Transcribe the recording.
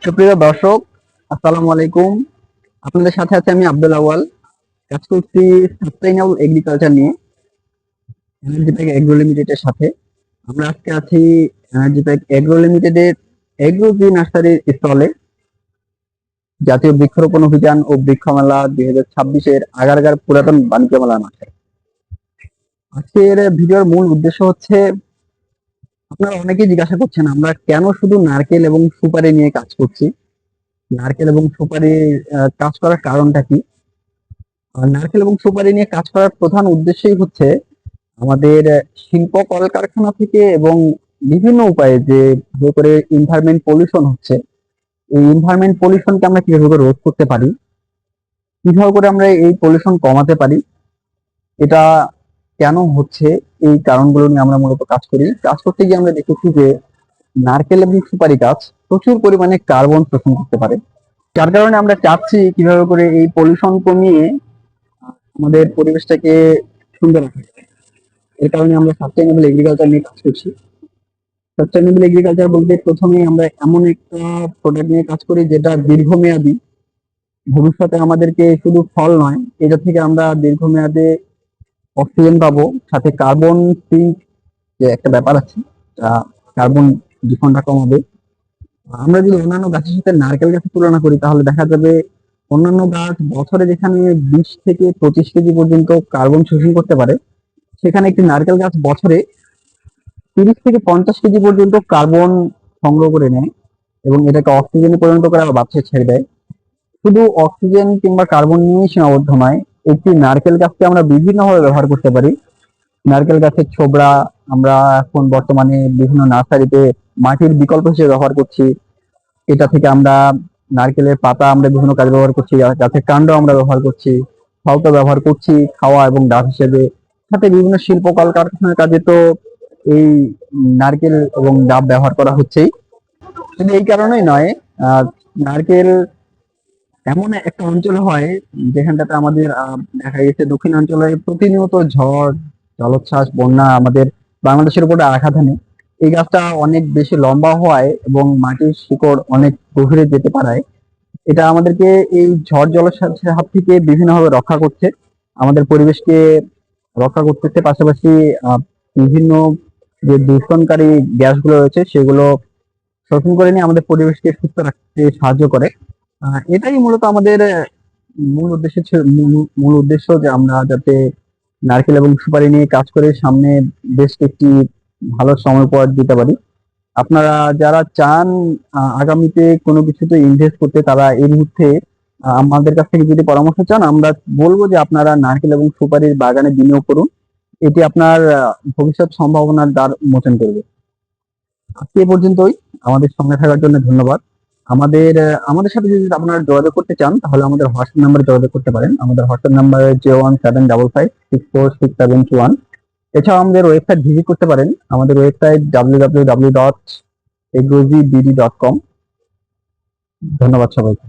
সুপ্রিয় দর্শক, আসসালামু আলাইকুম। আপনাদের সাথে আছে আমি আব্দুল আওয়াল। কাজ করছি সাস্টেইনেবল এগ্রিকালচার নিয়ে এনার্জি প্যাক এগ্রো লিমিটেডের সাথে। আমরা আজকে আছি এনার্জি প্যাক এগ্রো লিমিটেডের এগ্রোজি নার্সারির স্টলে। জাতীয় বৃক্ষরোপণ অভিযান ও বৃক্ষ মেলা 2026-এর আগারগাঁও পুরাতন বাণিজ্য মেলার মাঠে। আজকের ভিডিওর মূল উদ্দেশ্য হচ্ছে, আপনারা অনেকেই জিজ্ঞাসা করছেন আমরা কেন শুধু নারকেল এবং সুপারি নিয়ে কাজ করছি। নারকেল এবং সুপারি কাজ করার কারণটা কি? আর নারকেল এবং সুপারি নিয়ে কাজ করার প্রধান উদ্দেশ্যই হচ্ছে আমাদের শিল্প কলকারখানা থেকে এবং বিভিন্ন উপায়ে যে ভাবে করে এনভায়রনমেন্ট পলিউশন হচ্ছে, এই এনভায়রনমেন্ট পলিউশনকে আমরা কিভাবে করে রোধ করতে পারি, কিভাবে করে আমরা এই পলিউশন কমাতে পারি, এটা কেন হচ্ছে, এই কারণগুলো নিয়ে আমরা মূলত কাজ করি। কাজ করতে গিয়ে আমরা দেখেছি যে নারকেল এবং সুপারি গাছ প্রচুর পরিমাণে কার্বন শোষণ করতে পারে, যার কারণে আমরা চাচ্ছি কিভাবে করে এই পলিউশন কমিয়ে আমাদের পরিবেশটাকে সুন্দর রাখা যায়। এর কারণে আমরা সাস্টেইনেবল এগ্রিকালচার নিয়ে কাজ করছি। সাস্টেইনেবল এগ্রিকালচার বলতে প্রথমেই আমরা এমন একটা প্রোডাক্ট নিয়ে কাজ করি যেটা দীর্ঘমেয়াদী, ভবিষ্যতে আমাদেরকে শুধু ফল নয়, এটা থেকে আমরা দীর্ঘমেয়াদে অক্সিজেন পাবো, সাথে কার্বন সিঙ্ক যে একটা ব্যাপার আছে, কার্বন দূষণটা কমাবে। আমরা যদি অন্যান্য গাছের সাথে নারকেল গাছের তুলনা করি তাহলে দেখা যাবে অন্যান্য গাছ বছরে যেখানে 20 থেকে 25 কেজি পর্যন্ত কার্বন শোষণ করতে পারে, সেখানে একটি নারকেল গাছ বছরে 30 থেকে 50 কেজি পর্যন্ত কার্বন সংগ্রহ করে নেয় এবং এটাকে অক্সিজেনে পরিণত করে আবার বাতাসে ছেড়ে দেয়। শুধু অক্সিজেন কিংবা কার্বন নিয়েই সীমাবদ্ধ নয়, একটি নারকেল গাছকে আমরা বিভিন্নভাবে ব্যবহার করতে পারি। নারকেল গাছের ছোবড়া আমরা এখন বর্তমানে বিভিন্ন নার্সারিতে মাটির বিকল্প হিসেবে ব্যবহার করছি। এটা থেকে আমরা নারকেলের পাতা আমরা বিভিন্ন কাজে ব্যবহার করছি, গাছের কাণ্ড আমরা ব্যবহার করছি, ফলটা ব্যবহার করছি খাওয়া এবং ডাব হিসেবে। সাথে বিভিন্ন শিল্প কলকারখানার কাজে তো এই নারকেল এবং ডাব ব্যবহার করা হচ্ছেই। শুধু এই কারণেই নয়, আহ নারকেল এমন একটা অঞ্চলে হয় যেখানটাতে আমাদের দেখা গেছে দক্ষিণাঞ্চলে প্রতিনিয়ত ঝড়, জলোচ্ছ্বাস, বন্যা আমাদের বাংলাদেশের উপরে আঘাত হানে। এই গাছটা অনেক বেশি লম্বা হওয়ায় এবং মাটির শিকড় অনেক গভীরে যেতে পারায় এটা আমাদেরকে এই ঝড় জলোচ্ছ্বাসের হাত থেকে বিভিন্নভাবে রক্ষা করছে, আমাদের পরিবেশকে রক্ষা করতেছে। পাশাপাশি বিভিন্ন যে দূষণকারী গ্যাসগুলো রয়েছে সেগুলো শোষণ করে নিয়ে আমাদের পরিবেশকে সুস্থ রাখতে সাহায্য করে। এটাই মূলত আমাদের মূল উদ্দেশ্য যে আমরা যাতে নারকেল এবং সুপারি নিয়ে কাজ করে সামনে বেশ একটি ভালো সময় উপহার দিতে পারি। আপনারা যারা চান আগামীতে কোনো কিছুতে ইনভেস্ট করতে, তারা এই মুহূর্তে আমাদের কাছ থেকে যদি পরামর্শ চান, আমরা বলবো যে আপনারা নারকেল এবং সুপারির বাগানে বিনিয়োগ করুন। এটি আপনার ভবিষ্যৎ সম্ভাবনার দ্বার উন্মোচন করবে। আজকে এ পর্যন্তই। আমাদের সঙ্গে থাকার জন্য ধন্যবাদ। আমাদের সাথে যদি আপনারা যোগাযোগ করতে চান তাহলে আমাদের হোয়াটসঅ্যাপ নাম্বারে যোগাযোগ করতে পারেন। আমাদের হোয়াটসঅ্যাপ নাম্বার 01755646721। এছাড়াও আমাদের ওয়েবসাইট ভিজিট করতে পারেন। আমাদের ওয়েবসাইট www.agrozibd.com। ধন্যবাদ সবাইকে।